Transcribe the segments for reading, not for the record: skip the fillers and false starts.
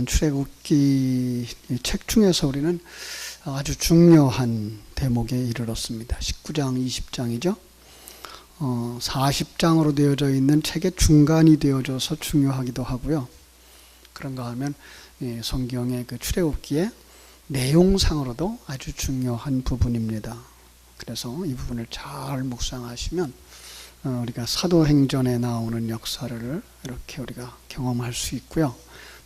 출애굽기 책 중에서 우리는 아주 중요한 대목에 이르렀습니다. 19장, 20장이죠. 40장으로 되어져 있는 책의 중간이 되어져서 중요하기도 하고요. 그런가 하면 성경의 그 출애굽기의 내용상으로도 아주 중요한 부분입니다. 그래서 이 부분을 잘 묵상하시면 우리가 사도행전에 나오는 역사를 이렇게 우리가 경험할 수 있고요.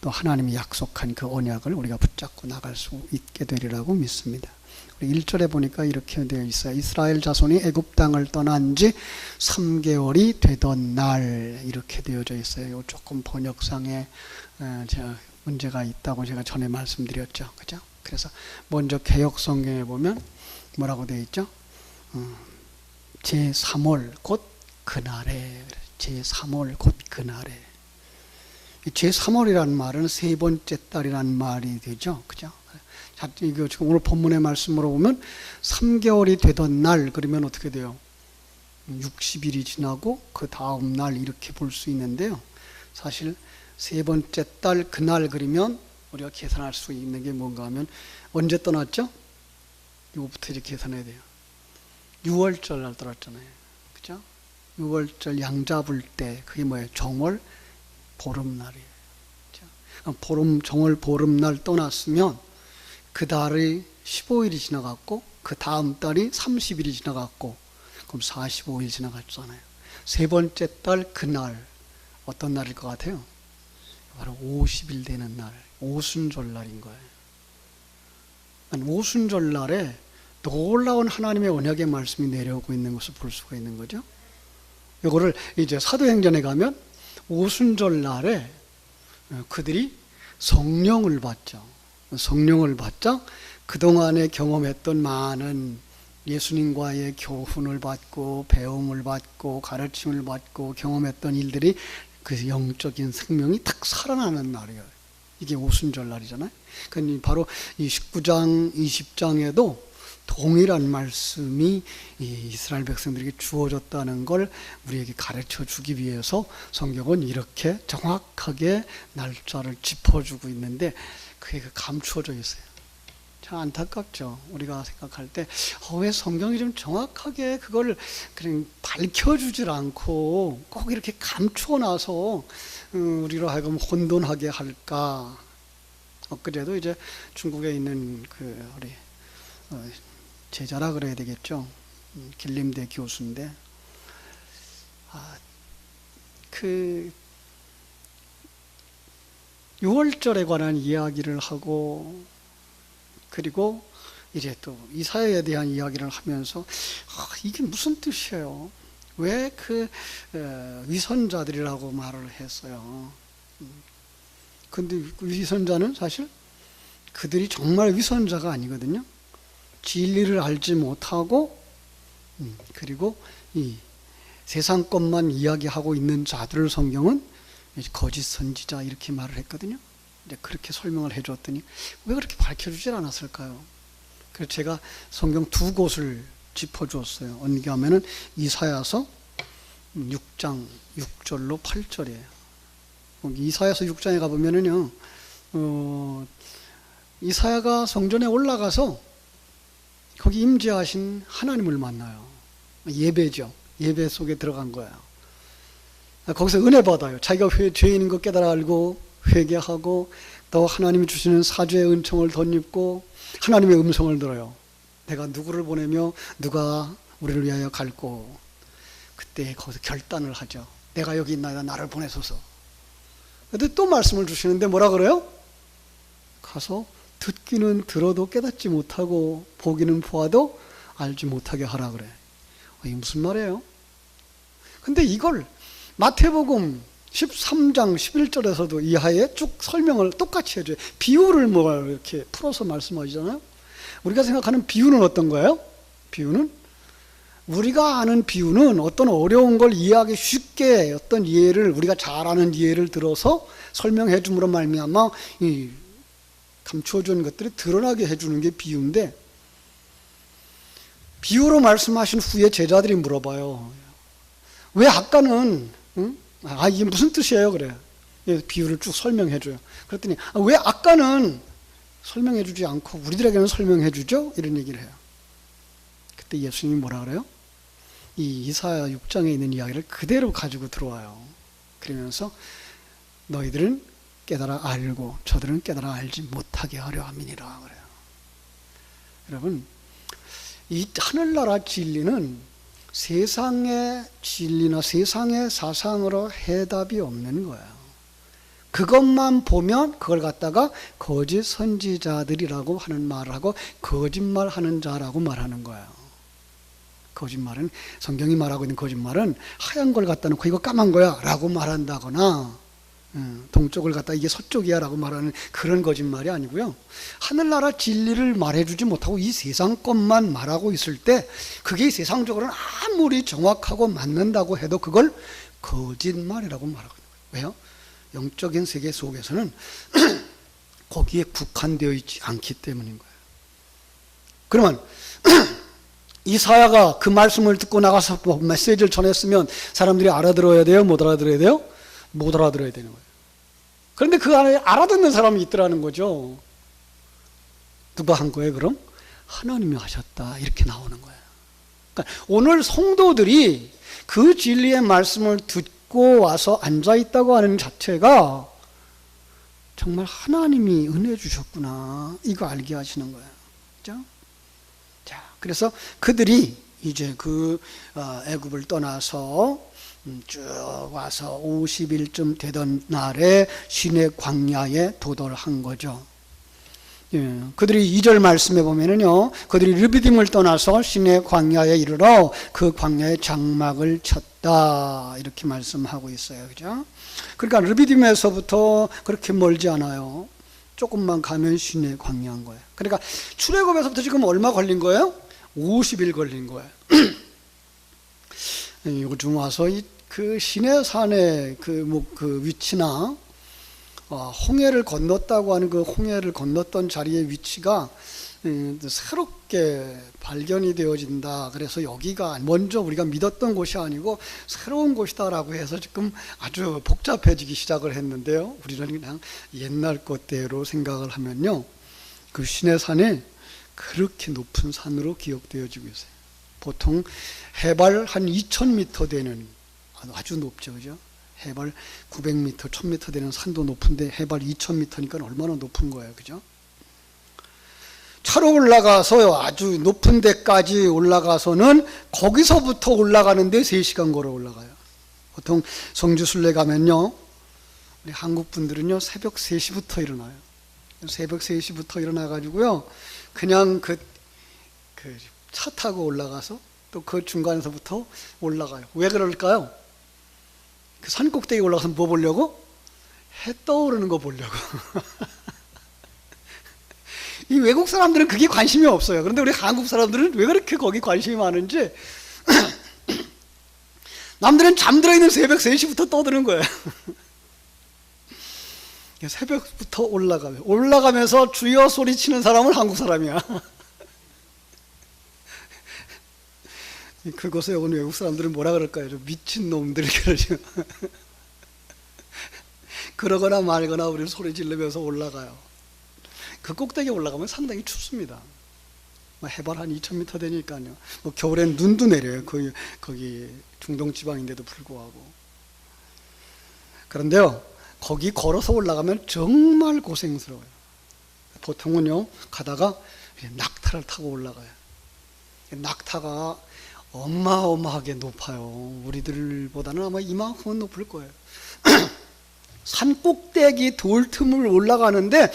또 하나님이 약속한 그 언약을 우리가 붙잡고 나갈 수 있게 되리라고 믿습니다. 우리 1절에 보니까 이렇게 되어 있어요. 이스라엘 자손이 애굽 땅을 떠난 지 3개월이 되던 날, 이렇게 되어져 있어요. 조금 번역상에 문제가 있다고 제가 전에 말씀드렸죠. 그죠? 그래서 먼저 개역 성경에 보면 뭐라고 되어 있죠? 제3월 곧 그날에, 제3월 곧 그날에. 제3월이라는 말은 세 번째 달이라는 말이 되죠. 그죠? 자, 이거 지금 오늘 본문의 말씀으로 보면 3개월이 되던 날, 그러면 어떻게 돼요? 60일이 지나고 그 다음 날, 이렇게 볼 수 있는데요. 사실 세 번째 달 그날 그리면 우리가 계산할 수 있는 게 뭔가 하면 언제 떠났죠? 이거부터 이렇게 계산해야 돼요. 6월절 날 떠났잖아요. 그죠? 6월절 양 잡을 때 그게 뭐예요? 정월 보름날이에요. 정월 보름날 떠났으면 그 달이 15일이 지나갔고 그 다음 달이 30일이 지나갔고 그럼 45일 지나갔잖아요. 세 번째 달 그날 어떤 날일 것 같아요? 바로 50일 되는 날, 오순절 날인 거예요. 오순절 날에 놀라운 하나님의 언약의 말씀이 내려오고 있는 것을 볼 수가 있는 거죠. 이거를 이제 사도행전에 가면 오순절 날에 그들이 성령을 받죠. 성령을 받자 그동안에 경험했던 많은 예수님과의 교훈을 받고 배움을 받고 가르침을 받고 경험했던 일들이 그 영적인 생명이 탁 살아나는 날이에요. 이게 오순절 날이잖아요. 그러니까 바로 이 19장, 20장에도 동일한 말씀이 이스라엘 백성들에게 주어졌다는 걸 우리에게 가르쳐 주기 위해서 성경은 이렇게 정확하게 날짜를 짚어주고 있는데 그게 감추어져 있어요. 참 안타깝죠. 우리가 생각할 때 왜 성경이 좀 정확하게 그걸 그냥 밝혀주질 않고 꼭 이렇게 감추어놔서 우리로 하여금 혼돈하게 할까. 엊그제도 이제 중국에 있는 그 우리 제자라 그래야 되겠죠. 길림대 교수인데 그 6월절에 관한 이야기를 하고 그리고 이제 또 이사야에 대한 이야기를 하면서 이게 무슨 뜻이에요? 왜 그 위선자들이라고 말을 했어요? 근데 위선자는 사실 그들이 정말 위선자가 아니거든요. 진리를 알지 못하고 그리고 이 세상 것만 이야기하고 있는 자들을 성경은 거짓 선지자 이렇게 말을 했거든요. 이제 그렇게 설명을 해줬더니 왜 그렇게 밝혀주질 않았을까요? 그래서 제가 성경 두 곳을 짚어주었어요. 어디 가면은 이사야서 6장 6절로 8절이에요. 이사야서 6장에 가보면은요, 이사야가 성전에 올라가서 거기 임재하신 하나님을 만나요. 예배죠. 예배 속에 들어간 거예요. 거기서 은혜 받아요. 자기가 죄인인 거 깨달아 알고 회개하고 또 하나님이 주시는 사죄의 은총을 덧입고 하나님의 음성을 들어요. 내가 누구를 보내며 누가 우리를 위하여 갈고. 그때 거기서 결단을 하죠. 내가 여기 있나이다. 나를 보내소서. 근데 또 말씀을 주시는데 뭐라 그래요? 가서 듣기는 들어도 깨닫지 못하고 보기는 보아도 알지 못하게 하라 그래. 이게 무슨 말이에요? 근데 이걸 마태복음 13장 11절에서도 이하에 쭉 설명을 똑같이 해줘요. 비유를 뭐 이렇게 풀어서 말씀하시잖아요. 우리가 생각하는 비유는 어떤 거예요? 비유는 우리가 아는 비유는 어떤 어려운 걸 이해하기 쉽게 어떤 이해를 우리가 잘 아는 이해를 들어서 설명해 줌으로 말미암아 이 감추어준 것들이 드러나게 해주는 게 비유인데 비유로 말씀하신 후에 제자들이 물어봐요. 왜 아까는 이게 무슨 뜻이에요? 그래. 비유를 쭉 설명해 줘요. 그랬더니 왜 아까는 설명해 주지 않고 우리들에게는 설명해 주죠? 이런 얘기를 해요. 그때 예수님이 뭐라 그래요? 이 이사야 6장에 있는 이야기를 그대로 가지고 들어와요. 그러면서 너희들은 깨달아 알고 저들은 깨달아 알지 못하게 하려 함이니라 그래요. 여러분, 이 하늘나라 진리는 세상의 진리나 세상의 사상으로 해답이 없는 거예요. 그것만 보면 그걸 갖다가 거짓 선지자들이라고 하는 말을 하고 거짓말하는 자라고 말하는 거예요. 거짓말은, 성경이 말하고 있는 거짓말은 하얀 걸 갖다 놓고 이거 까만 거야 라고 말한다거나 동쪽을 갖다 이게 서쪽이야 라고 말하는 그런 거짓말이 아니고요. 하늘나라 진리를 말해주지 못하고 이 세상 것만 말하고 있을 때 그게 세상적으로는 아무리 정확하고 맞는다고 해도 그걸 거짓말이라고 말하고 있는 거예요. 왜요? 영적인 세계 속에서는 거기에 국한되어 있지 않기 때문인 거예요. 그러면 이사야가 그 말씀을 듣고 나가서 메시지를 전했으면 사람들이 알아들어야 돼요? 못 알아들어야 돼요? 못 알아들어야 되는 거예요. 그런데 그 안에 알아듣는 사람이 있더라는 거죠. 누가 한 거예요, 그럼? 하나님이 하셨다. 이렇게 나오는 거예요. 그러니까 오늘 성도들이 그 진리의 말씀을 듣고 와서 앉아있다고 하는 자체가 정말 하나님이 은혜 주셨구나. 이거 알게 하시는 거예요. 그죠? 자, 그래서 그들이 이제 애굽을 떠나서 쭉 와서 50일쯤 되던 날에 시내 광야에 도달한 거죠. 예, 그들이 2절 말씀에 보면은요, 그들이 르비딤을 떠나서 시내 광야에 이르러 그 광야에 장막을 쳤다 이렇게 말씀하고 있어요, 그죠? 그러니까 르비딤에서부터 그렇게 멀지 않아요. 조금만 가면 시내 광야인 거예요. 그러니까 출애굽에서부터 지금 얼마 걸린 거예요? 50일 걸린 거예요. 요즘 와서 그 시내산의 그 위치나 홍해를 건넜다고 하는 그 홍해를 건넜던 자리의 위치가 새롭게 발견이 되어진다. 그래서 여기가 먼저 우리가 믿었던 곳이 아니고 새로운 곳이다라고 해서 지금 아주 복잡해지기 시작을 했는데요. 우리는 그냥 옛날 것대로 생각을 하면요, 그 시내산이 그렇게 높은 산으로 기억되어지고 있어요. 보통 해발 한 2000m 되는, 아주 높죠, 그죠? 해발 900m, 1000m 되는 산도 높은데 해발 2000m니까 얼마나 높은 거예요, 그죠? 차로 올라가서 아주 높은 데까지 올라가서는 거기서부터 올라가는데 3시간 걸어 올라가요. 보통 성주순례 가면요, 우리 한국 분들은요 새벽 3시부터 일어나요. 새벽 3시부터 일어나가지고요, 그냥 그 차 타고 올라가서 또 그 중간에서부터 올라가요. 왜 그럴까요? 그 산 꼭대기 올라가서 뭐 보려고? 해 떠오르는 거 보려고. 이 외국 사람들은 그게 관심이 없어요. 그런데 우리 한국 사람들은 왜 그렇게 거기 관심이 많은지, 남들은 잠들어 있는 새벽 3시부터 떠드는 거예요. 새벽부터 올라가면서 주여 소리치는 사람은 한국 사람이야. 그곳에 온 외국 사람들은 뭐라 그럴까요? 미친 놈들 그러죠. 그러거나 말거나 우리는 소리 지르면서 올라가요. 그 꼭대기에 올라가면 상당히 춥습니다. 해발 한 2000m 되니까요. 겨울엔 눈도 내려요. 거기 중동 지방인데도 불구하고. 그런데요, 거기 걸어서 올라가면 정말 고생스러워요. 보통은요, 가다가 낙타를 타고 올라가요. 낙타가 어마어마하게 높아요. 우리들보다는 아마 이만큼은 높을 거예요. 산 꼭대기 돌 틈을 올라가는데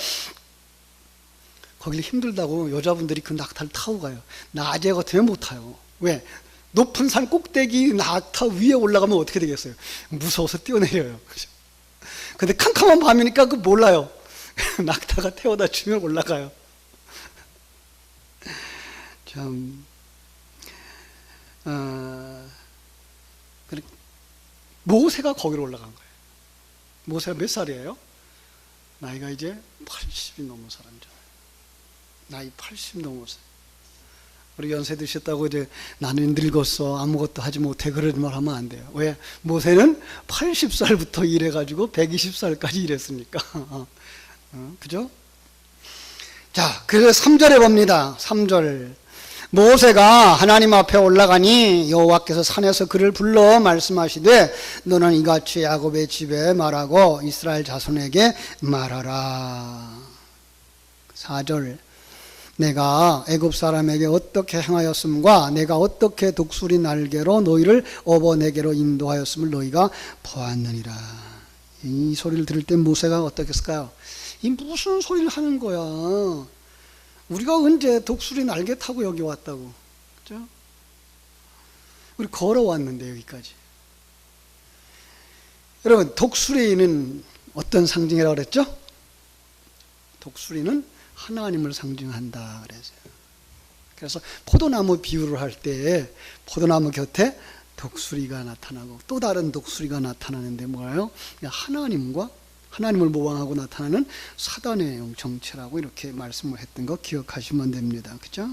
거기를 힘들다고 여자분들이 그 낙타를 타고 가요. 낮에 같으면 못 타요. 왜? 높은 산 꼭대기 낙타 위에 올라가면 어떻게 되겠어요? 무서워서 뛰어내려요. 근데 캄캄한 밤이니까 그 몰라요. 낙타가 태워다 주면 올라가요. 참, 모세가 거기로 올라간 거예요. 모세가 몇 살이에요? 나이가 이제 80이 넘은 사람이죠. 나이 80 넘었어요. 우리 연세 드셨다고 이제 나는 늙었어 아무것도 하지 못해 그런 말 하면 안 돼요. 왜? 모세는 80살부터 일해가지고 120살까지 일했으니까. 그죠? 자, 그래서 3절에 봅니다. 3절. 모세가 하나님 앞에 올라가니 여호와께서 산에서 그를 불러 말씀하시되 너는 이같이 야곱의 집에 말하고 이스라엘 자손에게 말하라. 4절. 내가 애굽 사람에게 어떻게 행하였음과 내가 어떻게 독수리 날개로 너희를 업어내게로 인도하였음을 너희가 보았느니라. 이 소리를 들을 때 모세가 어떻게 했을까요? 이 무슨 소리를 하는 거야? 우리가 언제 독수리 날개 타고 여기 왔다고? 그죠? 우리 걸어왔는데 여기까지. 여러분, 독수리는 어떤 상징이라고 그랬죠? 독수리는 하나님을 상징한다 그랬어요. 그래서 포도나무 비유를 할 때 포도나무 곁에 독수리가 나타나고 또 다른 독수리가 나타나는데 뭐예요? 하나님을 모방하고 나타나는 사단의 정체라고 이렇게 말씀을 했던 거 기억하시면 됩니다. 그죠?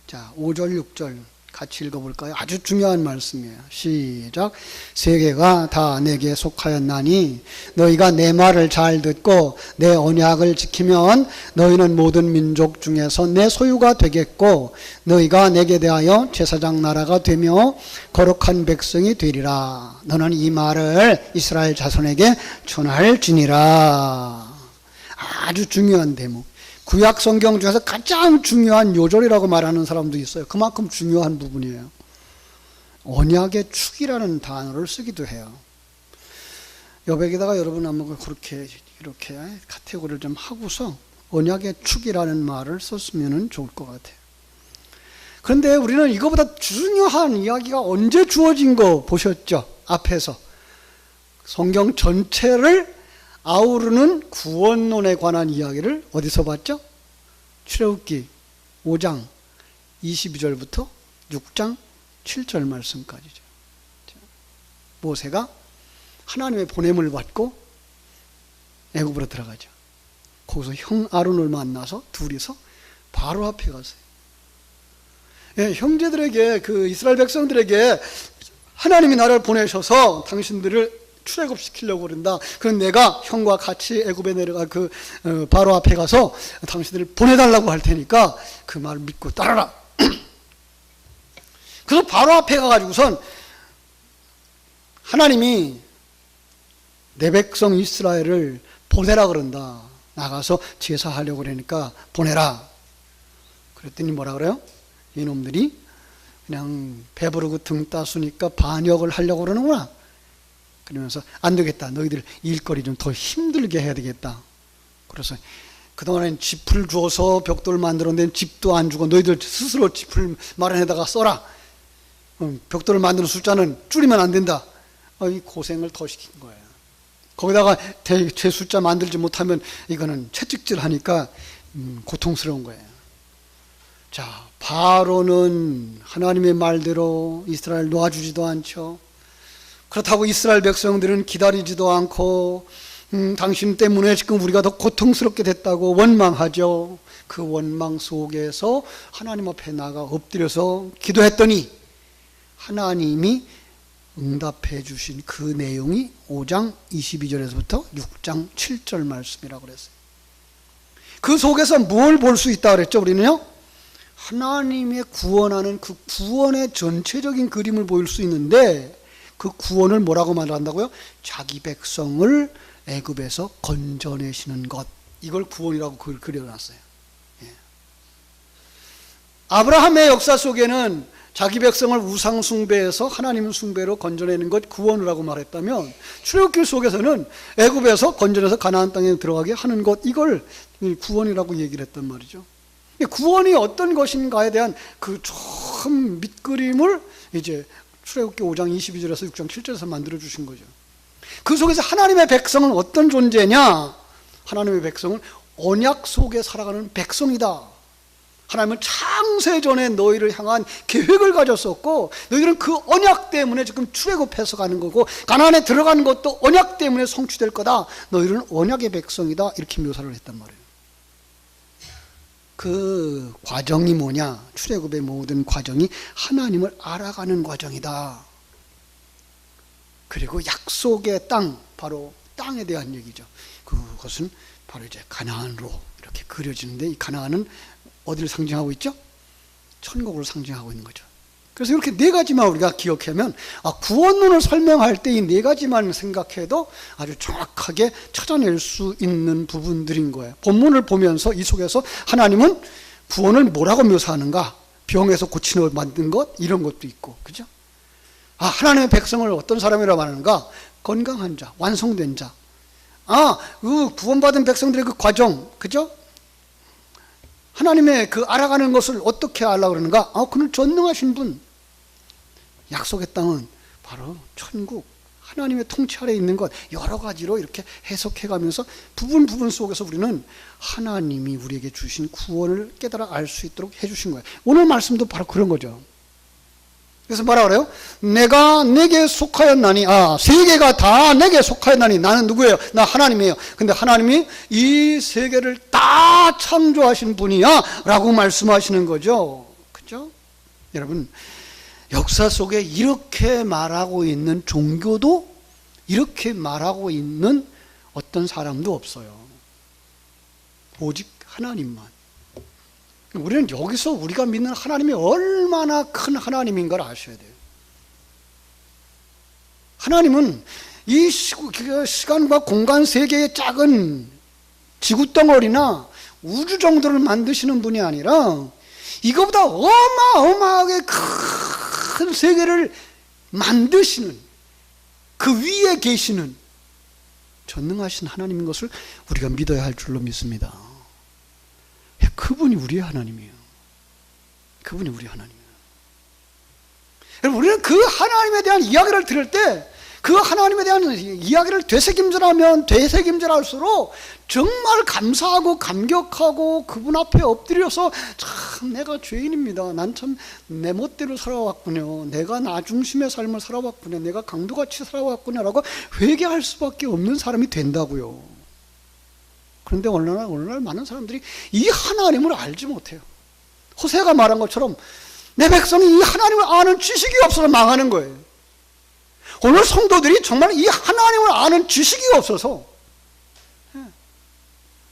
자, 5절, 6절 같이 읽어볼까요? 아주 중요한 말씀이에요. 시작. 세계가 다 내게 속하였나니 너희가 내 말을 잘 듣고 내 언약을 지키면 너희는 모든 민족 중에서 내 소유가 되겠고 너희가 내게 대하여 제사장 나라가 되며 거룩한 백성이 되리라. 너는 이 말을 이스라엘 자손에게 전할지니라. 아주 중요한 대목. 구약 성경 중에서 가장 중요한 요절이라고 말하는 사람도 있어요. 그만큼 중요한 부분이에요. 언약의 축이라는 단어를 쓰기도 해요. 여백에다가 여러분 한번 그렇게 이렇게 카테고리를 좀 하고서 언약의 축이라는 말을 썼으면 좋을 것 같아요. 그런데 우리는 이거보다 중요한 이야기가 언제 주어진 거 보셨죠? 앞에서 성경 전체를 아우르는 구원론에 관한 이야기를 어디서 봤죠? 출애굽기 5장 22절부터 6장 7절 말씀까지죠. 모세가 하나님의 보냄을 받고 애굽으로 들어가죠. 거기서 형 아론을 만나서 둘이서 바로 앞에 갔어요. 예, 형제들에게 그 이스라엘 백성들에게 하나님이 나를 보내셔서 당신들을 출애굽시키려고 그런다. 그럼 내가 형과 같이 애굽에 내려가 바로 앞에 가서 당신들을 보내달라고 할 테니까 그 말을 믿고 따라라. 그래서 바로 앞에 가가지고선 하나님이 내 백성 이스라엘을 보내라 그런다. 나가서 제사하려고 그러니까 보내라. 그랬더니 뭐라 그래요? 이놈들이 그냥 배부르고 등 따수니까 반역을 하려고 그러는구나. 그러면서 안 되겠다. 너희들 일거리 좀 더 힘들게 해야 되겠다. 그래서 그동안엔 짚을 주어서 벽돌 만들었는데 집도 안 주고 너희들 스스로 짚을 마련해다가 써라. 벽돌을 만드는 숫자는 줄이면 안 된다. 이 고생을 더 시킨 거예요. 거기다가 제 숫자 만들지 못하면 이거는 채찍질 하니까 고통스러운 거예요. 자, 바로는 하나님의 말대로 이스라엘 놓아주지도 않죠. 그렇다고 이스라엘 백성들은 기다리지도 않고 당신 때문에 지금 우리가 더 고통스럽게 됐다고 원망하죠. 그 원망 속에서 하나님 앞에 나가 엎드려서 기도했더니 하나님이 응답해 주신 그 내용이 5장 22절에서부터 6장 7절 말씀이라고 그랬어요. 그 속에서 뭘 볼 수 있다 그랬죠? 우리는요, 하나님의 구원하는 그 구원의 전체적인 그림을 보일 수 있는데, 그 구원을 뭐라고 말한다고요? 자기 백성을 애굽에서 건져내시는 것, 이걸 구원이라고 그려놨어요. 예. 아브라함의 역사 속에는 자기 백성을 우상 숭배에서 하나님 숭배로 건져내는 것 구원이라고 말했다면, 출애굽기 속에서는 애굽에서 건져내서 가나안 땅에 들어가게 하는 것, 이걸 구원이라고 얘기를 했단 말이죠. 구원이 어떤 것인가에 대한 그 좀 밑그림을 이제 출애굽기 5장 22절에서 6장 7절에서 만들어 주신 거죠. 그 속에서 하나님의 백성은 어떤 존재냐? 하나님의 백성은 언약 속에 살아가는 백성이다. 하나님은 창세전에 너희를 향한 계획을 가졌었고, 너희들은 그 언약 때문에 지금 출애굽해서 가는 거고, 가나안에 들어가는 것도 언약 때문에 성취될 거다. 너희들은 언약의 백성이다. 이렇게 묘사를 했단 말이에요. 그 과정이 뭐냐? 출애굽의 모든 과정이 하나님을 알아가는 과정이다. 그리고 약속의 땅, 바로 땅에 대한 얘기죠. 그것은 바로 이제 가나안으로 이렇게 그려지는데, 이 가나안은 어디를 상징하고 있죠? 천국을 상징하고 있는 거죠. 그래서 이렇게 네 가지만 우리가 기억하면, 구원론을 설명할 때 이 네 가지만 생각해도 아주 정확하게 찾아낼 수 있는 부분들인 거예요. 본문을 보면서 이 속에서 하나님은 구원을 뭐라고 묘사하는가? 병에서 고치는 만든 것, 이런 것도 있고, 그죠? 하나님의 백성을 어떤 사람이라고 말하는가? 건강한 자, 완성된 자. 그 구원받은 백성들의 그 과정, 그죠? 하나님의 그 알아가는 것을 어떻게 알라고 그러는가? 그는 전능하신 분. 약속의 땅은 바로 천국, 하나님의 통치 아래에 있는 것, 여러 가지로 이렇게 해석해 가면서 부분 속에서 우리는 하나님이 우리에게 주신 구원을 깨달아 알 수 있도록 해 주신 거예요. 오늘 말씀도 바로 그런 거죠. 그래서 뭐라 그래요? 내가 내게 속하였나니, 세계가 다 내게 속하였나니, 나는 누구예요? 나 하나님이에요. 근데 하나님이 이 세계를 다 창조하신 분이야 라고 말씀하시는 거죠. 그죠? 여러분, 역사 속에 이렇게 말하고 있는 종교도, 이렇게 말하고 있는 어떤 사람도 없어요. 오직 하나님만. 우리는 여기서 우리가 믿는 하나님이 얼마나 큰 하나님인 걸 아셔야 돼요. 하나님은 이 시간과 공간 세계의 작은 지구덩어리나 우주 정도를 만드시는 분이 아니라 이거보다 어마어마하게 큰 세계를 만드시는, 그 위에 계시는 전능하신 하나님인 것을 우리가 믿어야 할 줄로 믿습니다. 그분이 우리의 하나님이에요. 그분이 우리의 하나님이에요. 여러분, 우리는 그 하나님에 대한 이야기를 들을 때, 그 하나님에 대한 이야기를 되새김질할수록 정말 감사하고 감격하고 그분 앞에 엎드려서, 참 내가 죄인입니다. 난 참 내 멋대로 살아왔군요. 내가 나 중심의 삶을 살아왔군요. 내가 강도같이 살아왔군요라고 회개할 수밖에 없는 사람이 된다고요. 그런데 오늘날 많은 사람들이 이 하나님을 알지 못해요. 호세가 말한 것처럼 내 백성이 이 하나님을 아는 지식이 없어서 망하는 거예요. 오늘 성도들이 정말 이 하나님을 아는 지식이 없어서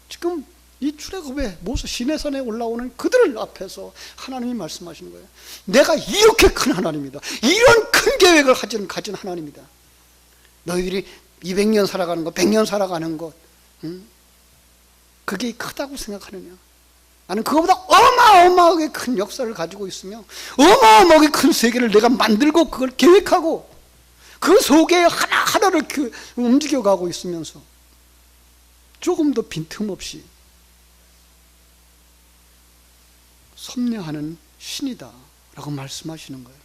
지금 이 출애굽의 모세 시내산에 올라오는 그들 앞에서 하나님이 말씀하시는 거예요. 내가 이렇게 큰 하나님이다. 이런 큰 계획을 가진 하나님이다. 너희들이 200년 살아가는 것, 100년 살아가는 것, 그게 크다고 생각하느냐? 나는 그거보다 어마어마하게 큰 역사를 가지고 있으며 어마어마하게 큰 세계를 내가 만들고 그걸 계획하고 그 속에 하나하나를 움직여가고 있으면서 조금도 빈틈없이 섭려하는 신이다 라고 말씀하시는 거예요.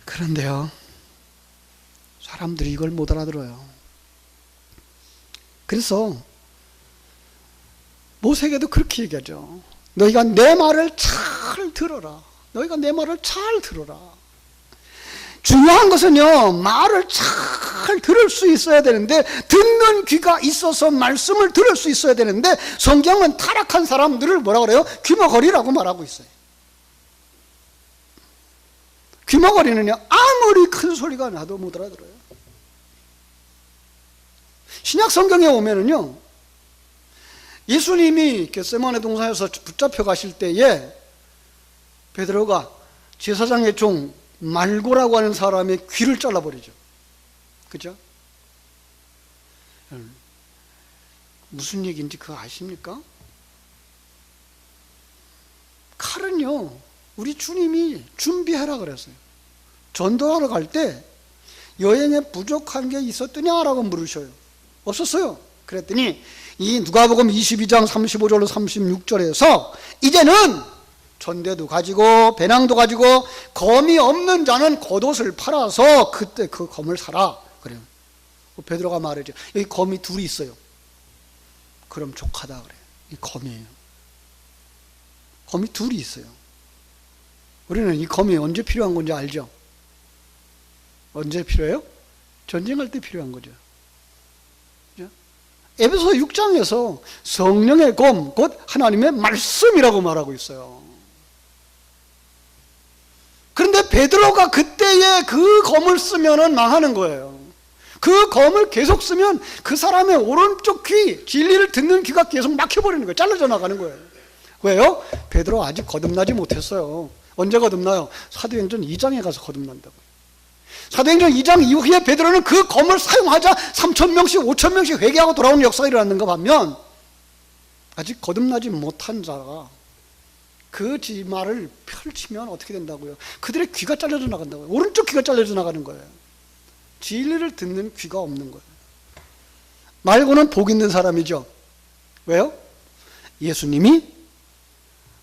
그런데요, 사람들이 이걸 못 알아들어요. 그래서 모세에게도 그렇게 얘기하죠. 너희가 내 말을 잘 들어라. 너희가 내 말을 잘 들어라. 중요한 것은요, 말을 잘 들을 수 있어야 되는데, 듣는 귀가 있어서 말씀을 들을 수 있어야 되는데, 성경은 타락한 사람들을 뭐라 그래요? 귀머거리라고 말하고 있어요. 귀머거리는요, 아무리 큰 소리가 나도 못 알아들어요. 신약 성경에 오면은요, 예수님이 겟세마네 동산에서 붙잡혀 가실 때에 베드로가 제사장의 종 말고라고 하는 사람의 귀를 잘라버리죠. 그죠? 무슨 얘기인지 그거 아십니까? 칼은요, 우리 주님이 준비해라 그랬어요. 전도하러 갈 때 여행에 부족한 게 있었더냐라고 물으셔요. 없었어요. 그랬더니 이 누가복음 22장 35절로 36절에서 이제는 전대도 가지고 배낭도 가지고 검이 없는 자는 겉옷을 팔아서 그때 그 검을 사라 그래요. 베드로가 말하죠. 여기 검이 둘이 있어요. 그럼 족하다 그래요. 이 검이에요. 검이 둘이 있어요. 우리는 이 검이 언제 필요한 건지 알죠? 언제 필요해요? 전쟁할 때 필요한 거죠. 에베소 6장에서 성령의 검, 곧 하나님의 말씀이라고 말하고 있어요. 그런데 베드로가 그때에 그 검을 쓰면은 망하는 거예요. 그 검을 계속 쓰면 그 사람의 오른쪽 귀, 진리를 듣는 귀가 계속 막혀버리는 거예요. 잘라져 나가는 거예요. 왜요? 베드로 아직 거듭나지 못했어요. 언제 거듭나요? 사도행전 2장에 가서 거듭난다고요. 사도행전 2장 이후에 베드로는 그 검을 사용하자 3,000명씩 5,000명씩 회개하고 돌아오는 역사가 일어나는 거 보면 아직 거듭나지 못한 자가 그 지마를 펼치면 어떻게 된다고요? 그들의 귀가 잘려져 나간다고요. 오른쪽 귀가 잘려져 나가는 거예요. 진리를 듣는 귀가 없는 거예요. 말고는 복 있는 사람이죠. 왜요? 예수님이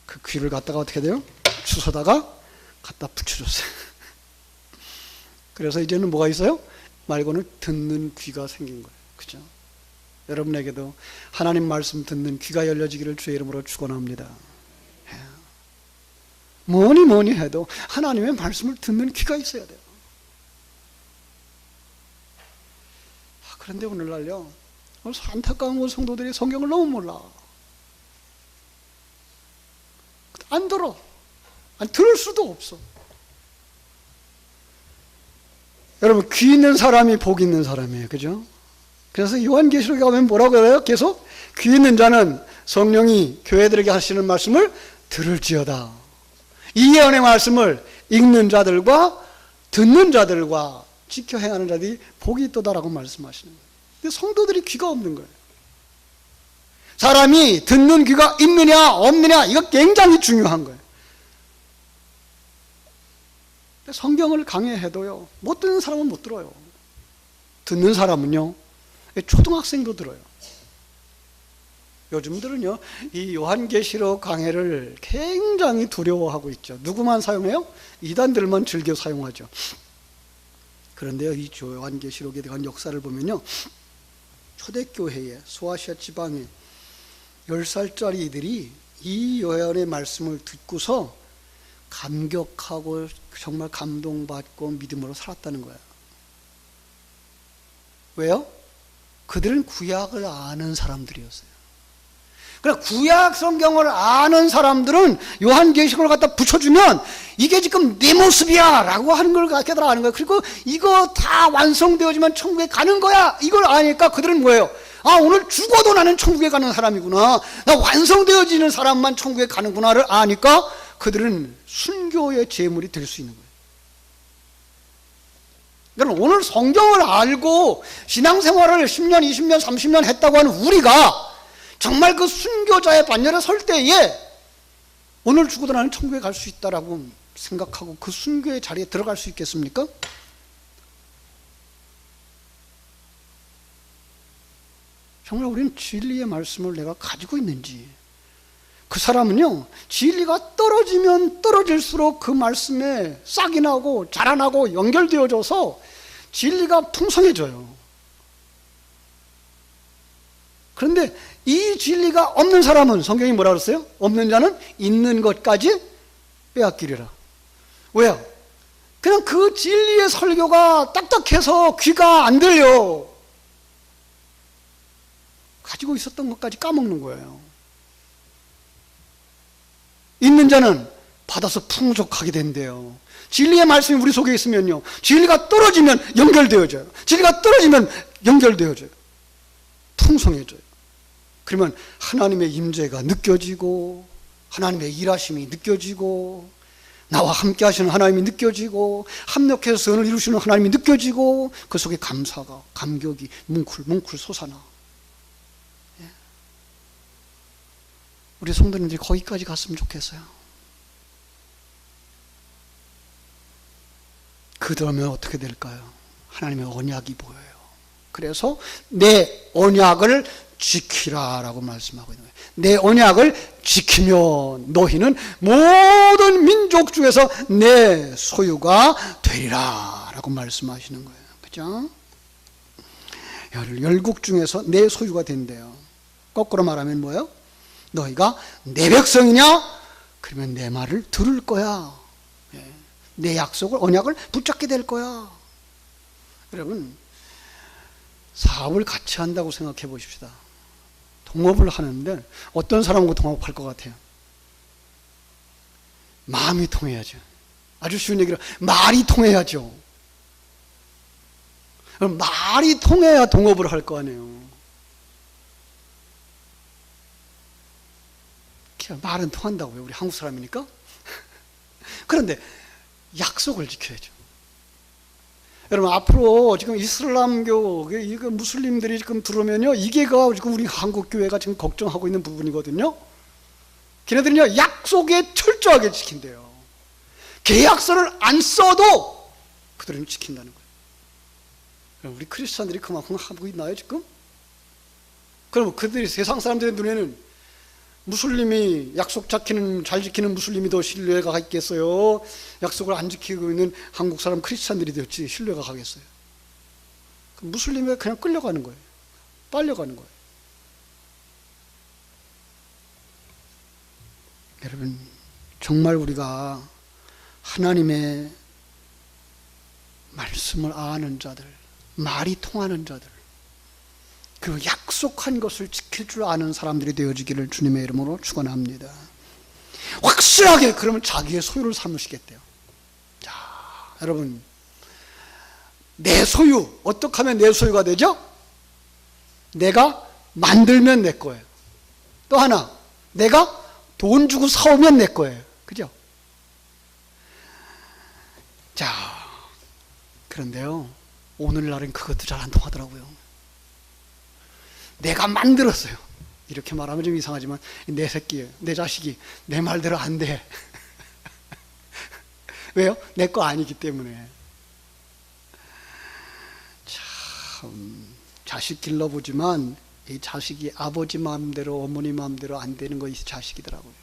그 귀를 갖다가 어떻게 돼요? 주워다가 갖다 붙여줬어요. 그래서 이제는 뭐가 있어요? 말고는 듣는 귀가 생긴 거예요. 그죠? 여러분에게도 하나님 말씀 듣는 귀가 열려지기를 주의 이름으로 축원합니다. 뭐니 해도 하나님의 말씀을 듣는 귀가 있어야 돼요. 그런데 오늘날요, 안타까운 성도들이 성경을 너무 몰라. 안 들어. 들을 수도 없어. 여러분, 귀 있는 사람이 복 있는 사람이에요. 그죠? 그래서 요한계시록에 가면 뭐라고 해요? 계속 귀 있는 자는 성령이 교회들에게 하시는 말씀을 들을지어다. 이 예언의 말씀을 읽는 자들과 듣는 자들과 지켜 행하는 자들이 복이 있도다라고 말씀하시는 거예요. 근데 성도들이 귀가 없는 거예요. 사람이 듣는 귀가 있느냐 없느냐 이거 굉장히 중요한 거예요. 성경을 강해해도요, 못 듣는 사람은 못 들어요. 듣는 사람은요, 초등학생도 들어요. 요즘들은요, 이 요한계시록 강해를 굉장히 두려워하고 있죠. 누구만 사용해요? 이단들만 즐겨 사용하죠. 그런데요, 이 요한계시록에 대한 역사를 보면요, 초대교회에, 소아시아 지방에 10살짜리들이 이 요한의 말씀을 듣고서 감격하고 정말 감동받고 믿음으로 살았다는 거예요. 왜요? 그들은 구약을 아는 사람들이었어요. 그러니까 구약 성경을 아는 사람들은 요한계시록을 갖다 붙여주면 이게 지금 네 모습이야 라고 하는 걸 깨달아 아는 거예요. 그리고 이거 다 완성되어지면 천국에 가는 거야 이걸 아니까 그들은 뭐예요? 아, 오늘 죽어도 나는 천국에 가는 사람이구나, 나 완성되어지는 사람만 천국에 가는구나를 아니까 그들은 순교의 제물이 될 수 있는 거예요. 그러니까 오늘 성경을 알고 신앙생활을 10년, 20년, 30년 했다고 하는 우리가 정말 그 순교자의 반열에 설 때에 오늘 죽어도 나는 천국에 갈 수 있다라고 생각하고 그 순교의 자리에 들어갈 수 있겠습니까? 정말 우리는 진리의 말씀을 내가 가지고 있는지. 그 사람은요, 진리가 떨어지면 떨어질수록 그 말씀에 싹이 나고 자라나고 연결되어져서 진리가 풍성해져요. 그런데 이 진리가 없는 사람은 성경이 뭐라 그랬어요? 없는 자는 있는 것까지 빼앗기리라. 왜요? 그냥 그 진리의 설교가 딱딱해서 귀가 안 들려. 가지고 있었던 것까지 까먹는 거예요. 있는 자는 받아서 풍족하게 된대요. 진리의 말씀이 우리 속에 있으면요, 진리가 떨어지면 연결되어져요. 진리가 떨어지면 연결되어져요. 풍성해져요. 그러면 하나님의 임재가 느껴지고 하나님의 일하심이 느껴지고 나와 함께 하시는 하나님이 느껴지고 합력해서 선을 이루시는 하나님이 느껴지고 그 속에 감사가, 감격이 뭉클뭉클 솟아나. 우리 성도님들이 거기까지 갔으면 좋겠어요. 그러면 어떻게 될까요? 하나님의 언약이 보여요. 그래서 내 언약을 지키라라고 말씀하고 있는 거예요. 내 언약을 지키면 너희는 모든 민족 중에서 내 소유가 되리라라고 말씀하시는 거예요. 그죠? 열국 중에서 내 소유가 된대요. 거꾸로 말하면 뭐예요? 너희가 내 백성이냐? 그러면 내 말을 들을 거야. 내 약속을, 언약을 붙잡게 될 거야. 여러분, 사업을 같이 한다고 생각해 보십시다. 동업을 하는데 어떤 사람하고 동업할 것 같아요? 마음이 통해야죠. 아주 쉬운 얘기로 말이 통해야죠. 말이 통해야 동업을 할 거 아니에요. 말은 통한다고요. 우리 한국 사람이니까. 그런데 약속을 지켜야죠. 여러분, 앞으로 지금 이슬람교, 이거 무슬림들이 지금 들어오면요, 이게가 지금 우리 한국 교회가 지금 걱정하고 있는 부분이거든요. 걔네들은요, 약속에 철저하게 지킨대요. 계약서를 안 써도 그들은 지킨다는 거예요. 우리 크리스찬들이 그만큼 하고 있나요, 지금? 그럼 그들이 세상 사람들의 눈에는 무슬림이 약속 잘 지키는 무슬림이 더 신뢰가 있겠어요? 약속을 안 지키고 있는 한국 사람 크리스찬들이 더 신뢰가 가겠어요? 무슬림에 그냥 끌려가는 거예요. 빨려가는 거예요. 여러분, 정말 우리가 하나님의 말씀을 아는 자들, 말이 통하는 자들, 그리고 약속한 것을 지킬 줄 아는 사람들이 되어지기를 주님의 이름으로 축원합니다. 확실하게 그러면 자기의 소유를 삼으시겠대요. 자, 여러분, 내 소유, 어떻게 하면 내 소유가 되죠? 내가 만들면 내 거예요. 또 하나, 내가 돈 주고 사오면 내 거예요. 그죠? 자, 그런데요, 오늘날은 그것도 잘 안 통하더라고요. 내가 만들었어요. 이렇게 말하면 좀 이상하지만 내 새끼, 내 자식이 내 말대로 안 돼. 왜요? 내 거 아니기 때문에. 참, 자식 길러보지만 이 자식이 아버지 마음대로 어머니 마음대로 안 되는 것이 자식이더라고요.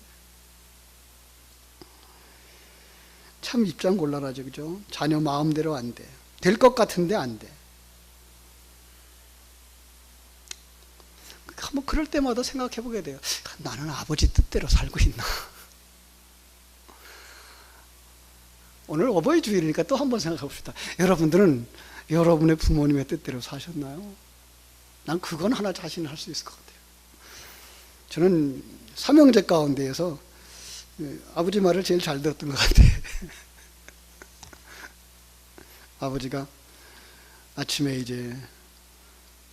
참 입장 곤란하죠, 그죠? 자녀 마음대로 안 돼. 될 것 같은데 안 돼. 한번 그럴 때마다 생각해 보게 돼요. 나는 아버지 뜻대로 살고 있나? 오늘 어버이 주일이니까 또 한번 생각해 봅시다. 여러분들은 여러분의 부모님의 뜻대로 사셨나요? 난 그건 하나 자신을 할 수 있을 것 같아요. 저는 삼형제 가운데에서 아버지 말을 제일 잘 들었던 것 같아요. 아버지가 아침에 이제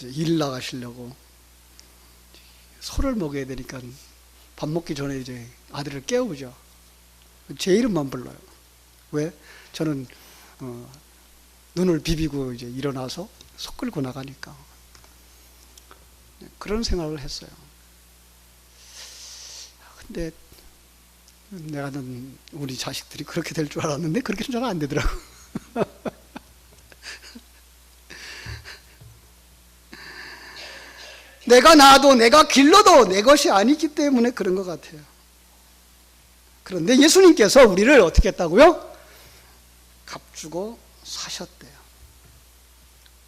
일 나가시려고 소를 먹여야 되니까 밥 먹기 전에 이제 아들을 깨우죠. 제 이름만 불러요. 왜? 저는 눈을 비비고 이제 일어나서 소 끌고 나가니까. 그런 생각을 했어요. 근데 내가는 우리 자식들이 그렇게 될 줄 알았는데 그렇게 잘 안 되더라고. 내가 낳아도 내가 길러도 내 것이 아니기 때문에 그런 것 같아요. 그런데 예수님께서 우리를 어떻게 했다고요? 값주고 사셨대요.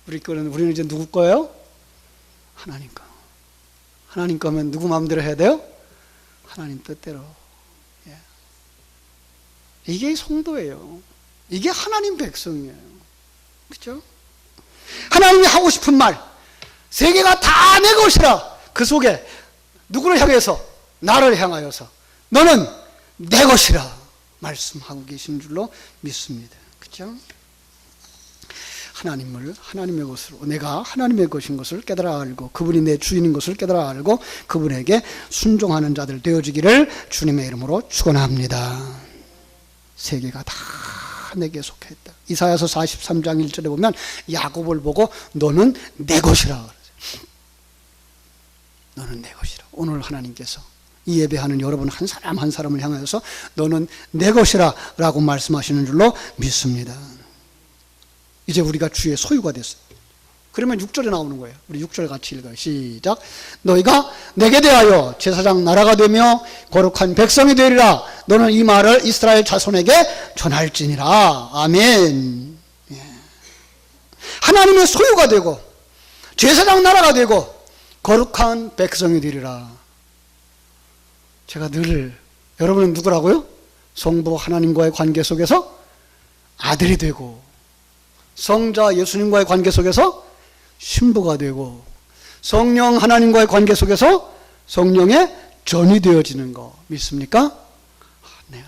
우리는 이제 누구 거예요? 하나님 거. 하나님 거면 누구 마음대로 해야 돼요? 하나님 뜻대로. 예. 이게 성도예요. 이게 하나님 백성이에요. 그렇죠? 하나님이 하고 싶은 말, 세계가 다 내 것이라. 그 속에 누구를 향해서? 나를 향하여서 너는 내 것이라 말씀하고 계신 줄로 믿습니다. 그렇죠? 하나님의 것으로, 내가 하나님의 것인 것을 깨달아 알고 그분이 내 주인인 것을 깨달아 알고 그분에게 순종하는 자들 되어지기를 주님의 이름으로 축원합니다. 세계가 다 내게 속했다. 이사야서 43장 1절에 보면 야곱을 보고 너는 내 것이라 그러죠. 너는 내 것이라. 오늘 하나님께서 이 예배하는 여러분 한 사람 한 사람을 향하여서 너는 내 것이라 라고 말씀하시는 줄로 믿습니다. 이제 우리가 주의 소유가 됐어요. 그러면 6절에 나오는 거예요. 우리 6절 같이 읽어요. 시작. 너희가 내게 대하여 제사장 나라가 되며 거룩한 백성이 되리라. 너는 이 말을 이스라엘 자손에게 전할지니라. 아멘. 예. 하나님의 소유가 되고 제사장 나라가 되고 거룩한 백성이 되리라. 제가 늘 여러분은 누구라고요? 성부 하나님과의 관계 속에서 아들이 되고 성자 예수님과의 관계 속에서 신부가 되고 성령 하나님과의 관계 속에서 성령의 전이 되어지는 거 믿습니까? 나는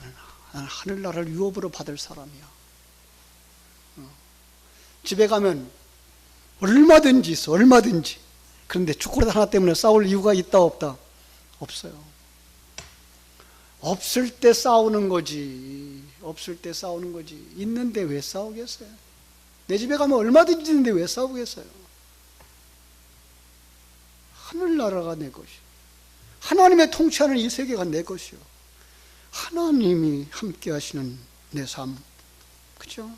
하늘나라를 유업으로 받을 사람이야. 집에 가면 얼마든지 있어, 얼마든지. 그런데 초콜릿 하나 때문에 싸울 이유가 있다 없다? 없어요. 없을 때 싸우는 거지. 없을 때 싸우는 거지. 있는데 왜 싸우겠어요? 내 집에 가면 얼마든지 있는데 왜 싸우겠어요? 하늘나라가 내 것이요. 하나님의 통치하는 이 세계가 내 것이요. 하나님이 함께 하시는 내 삶. 그죠?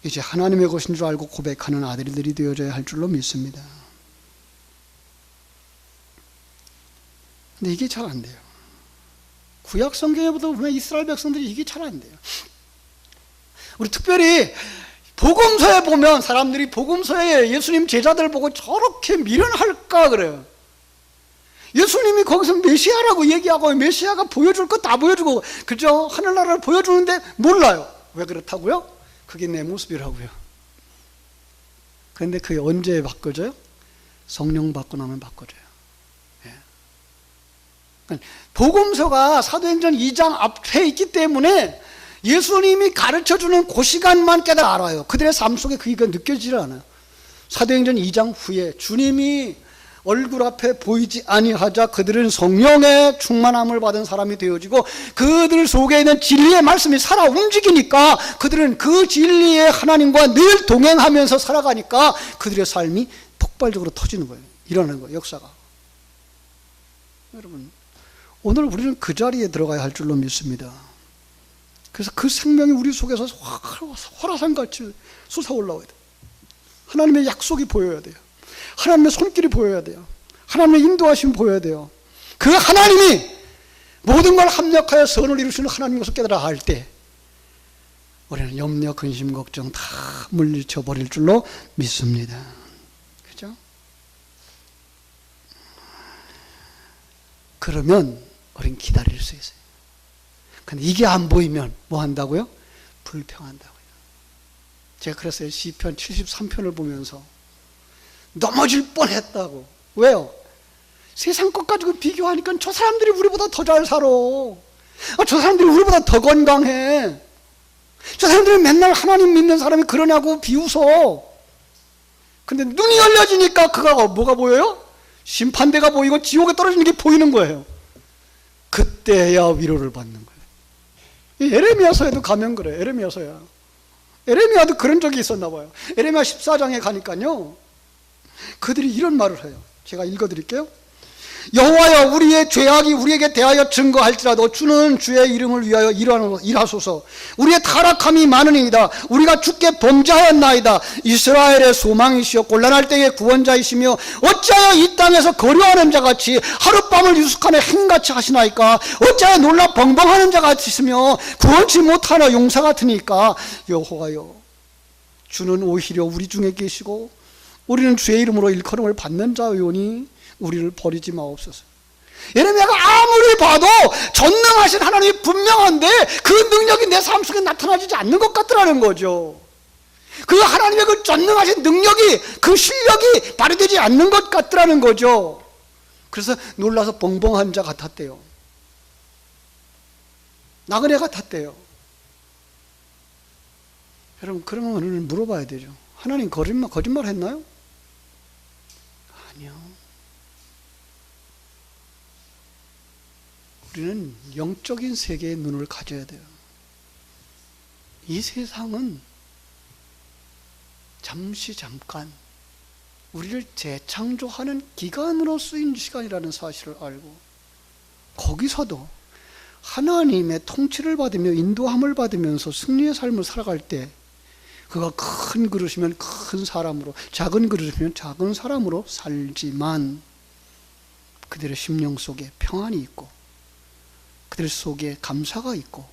이제 하나님의 것인 줄 알고 고백하는 아들들이 되어져야 할 줄로 믿습니다. 근데 이게 잘 안 돼요. 구약 성경에 보면 이스라엘 백성들이 이게 잘 안 돼요. 우리 특별히 복음서에 보면 사람들이 복음서에 예수님 제자들 보고 저렇게 미련할까 그래요. 예수님이 거기서 메시아라고 얘기하고 메시아가 보여줄 것 다 보여주고 그죠? 하늘나라를 보여주는데 몰라요. 왜 그렇다고요? 그게 내 모습이라고요. 그런데 그게 언제 바꿔져요? 성령 받고 나면 바꿔져요. 예. 복음서가 사도행전 2장 앞에 있기 때문에 예수님이 가르쳐주는 그 시간만 깨달아 알아요. 그들의 삶 속에 그게 느껴지질 않아요. 사도행전 2장 후에 주님이 얼굴 앞에 보이지 아니하자 그들은 성령의 충만함을 받은 사람이 되어지고 그들 속에 있는 진리의 말씀이 살아 움직이니까 그들은 그 진리의 하나님과 늘 동행하면서 살아가니까 그들의 삶이 폭발적으로 터지는 거예요. 일어나는 거예요. 역사가. 여러분, 오늘 우리는 그 자리에 들어가야 할 줄로 믿습니다. 그래서 그 생명이 우리 속에서 화라산같이 솟아올라와야 돼요. 하나님의 약속이 보여야 돼요. 하나님의 손길이 보여야 돼요. 하나님의 인도하심이 보여야 돼요. 그 하나님이 모든 걸 합력하여 선을 이루시는 하나님 것을 깨달아 알 때 우리는 염려, 근심, 걱정 다 물리쳐 버릴 줄로 믿습니다. 그죠? 그러면 우리는 기다릴 수 있어요. 근데 이게 안 보이면 뭐 한다고요? 불평한다고요. 제가 그랬어요. 시편 73편을 보면서 넘어질 뻔했다고. 왜요? 세상 것 가지고 비교하니까 저 사람들이 우리보다 더 잘 살아. 저 사람들이 우리보다 더 건강해. 저 사람들이 맨날 하나님 믿는 사람이 그러냐고 비웃어. 근데 눈이 열려지니까 그가 뭐가 보여요? 심판대가 보이고 지옥에 떨어지는 게 보이는 거예요. 그때야 위로를 받는 거예요. 에레미야서에도 가면 그래. 에레미야서야. 에레미야도 그런 적이 있었나 봐요. 에레미야 14장에 가니까요. 그들이 이런 말을 해요. 제가 읽어드릴게요. 여호와여, 우리의 죄악이 우리에게 대하여 증거할지라도 주는 주의 이름을 위하여 일하소서. 우리의 타락함이 많으니이다. 우리가 주께 범죄하였나이다. 이스라엘의 소망이시여 곤란할 때의 구원자이시며 어찌하여 이 땅에서 거류하는 자같이 하룻밤을 유숙하는 행같이 하시나이까. 어찌하여 놀라 벙벙하는 자같이 있으며 구원치 못하는 용사 같으니까. 여호와여, 주는 오히려 우리 중에 계시고 우리는 주의 이름으로 일컬음을 받는 자요니 우리를 버리지 마옵소서. 예레미야가 아무리 봐도 전능하신 하나님이 분명한데 그 능력이 내 삶 속에 나타나지 않는 것 같더라는 거죠. 그 하나님의 그 전능하신 능력이, 그 실력이 발휘되지 않는 것 같더라는 거죠. 그래서 놀라서 벙벙한 자 같았대요. 나그네 같았대요. 여러분, 그러면 오늘 물어봐야 되죠. 하나님 거짓말 했나요? 아니요. 우리는 영적인 세계의 눈을 가져야 돼요. 이 세상은 잠깐 우리를 재창조하는 기간으로 쓰인 시간이라는 사실을 알고 거기서도 하나님의 통치를 받으며 인도함을 받으면서 승리의 삶을 살아갈 때 그가 큰 그릇이면 큰 사람으로, 작은 그릇이면 작은 사람으로 살지만 그들의 심령 속에 평안이 있고 그들 속에 감사가 있고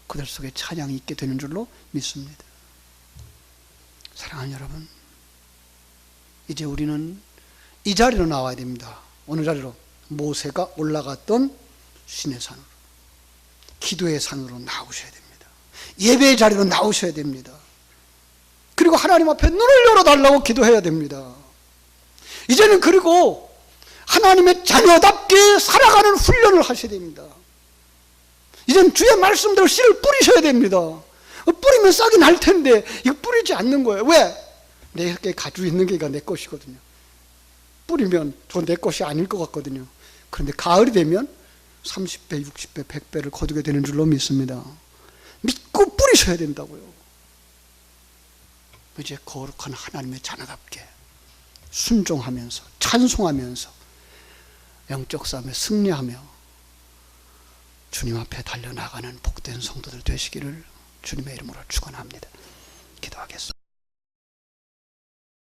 그들 속에 찬양이 있게 되는 줄로 믿습니다. 사랑하는 여러분, 이제 우리는 이 자리로 나와야 됩니다. 어느 자리로? 모세가 올라갔던 신의 산으로, 기도의 산으로 나오셔야 됩니다. 예배의 자리로 나오셔야 됩니다. 그리고 그리고 하나님 앞에 눈을 열어달라고 기도해야 됩니다. 이제는 그리고 하나님의 자녀답게 살아가는 훈련을 하셔야 됩니다. 이제는 주의 말씀대로 씨를 뿌리셔야 됩니다. 뿌리면 싹이 날 텐데 이거 뿌리지 않는 거예요. 왜? 내게 가지고 있는 게가 내 것이거든요. 뿌리면 저 내 것이 아닐 것 같거든요. 그런데 가을이 되면 30배, 60배, 100배를 거두게 되는 줄로 믿습니다. 믿고 뿌리셔야 된다고요. 이제 거룩한 하나님의 자녀답게 순종하면서 찬송하면서 영적 싸움에 승리하며 주님 앞에 달려나가는 복된 성도들 되시기를 주님의 이름으로 축원합니다. 기도하겠습니다.